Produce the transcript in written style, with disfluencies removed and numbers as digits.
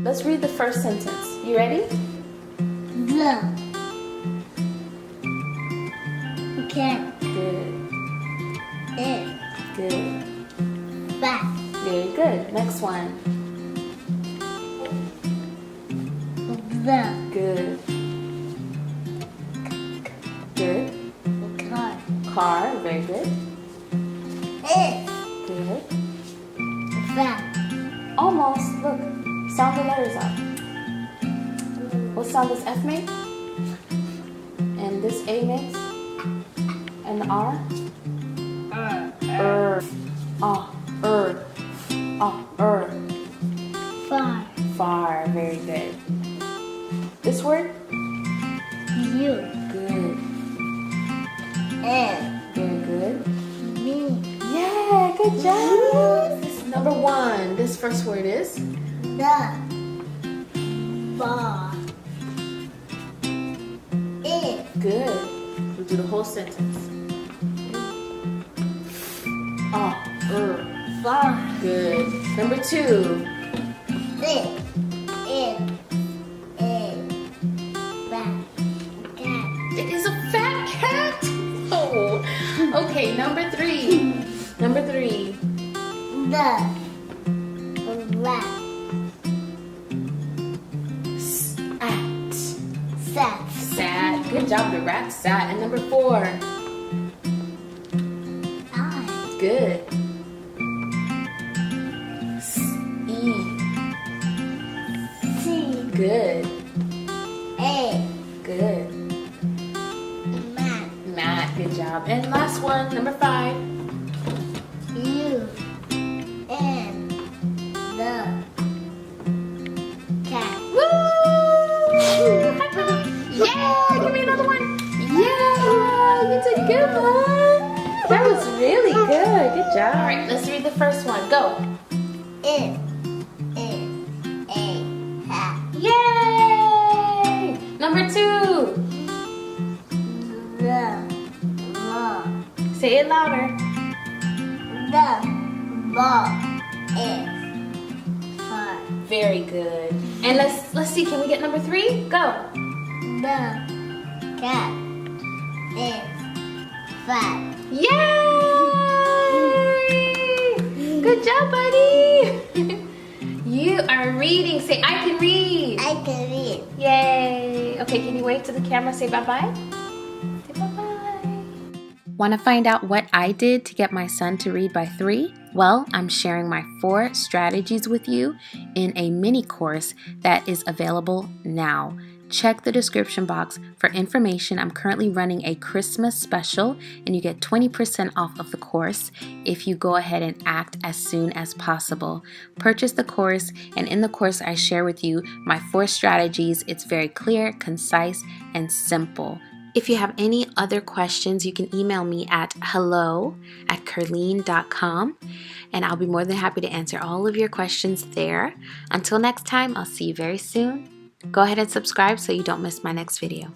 Let's read the first sentence. You ready? The cat Good. is Good. fat. Very good. Next one. The Good. Good. car Car. Very good. is Good. fat. Almost. Look. Sound the letters out. What sound does F make? And this A makes? And the R? Ah, Far. Far. Very good. This word? You Good. and Very good. me. Yeah, good job. This is number 1. This first word is? The ball is Good. We'll do the whole sentence. far. Good. Number 2. This is a fat cat. It is a fat cat. Oh. Okay, number 3. Number 3. The rat At. sat. Sad. Good job. The rat sat. And number 4. I Good. E. see Good. a Good. man. Matt. Good job. And last one. Number 5. You and the cat. Woo! Yeah! Give me another one. Yeah! You did good, one. That was really good. Good job. All right, let's read the first one. Go. It is a hat. Yay! Number 2. The ball. Say it louder. The ball is far. Very good. And let's see. Can we get number 3? Go. The cat is fat. Yay! Good job, buddy. You are reading. Say, I can read. I can read. Yay! Okay, can you wave to the camera? Say bye-bye. Say bye-bye. Want to find out what I did to get my son to read by 3? Well, I'm sharing my 4 strategies with you in a mini course that is available now. Check the description box for information. I'm currently running a Christmas special and you get 20% off of the course if you go ahead and act as soon as possible. Purchase the course, and in the course I share with you my 4 strategies. It's very clear, concise, and simple. If you have any other questions, you can email me at hello@Ker-Leen.com and I'll be more than happy to answer all of your questions there. Until next time, I'll see you very soon. Go ahead and subscribe so you don't miss my next video.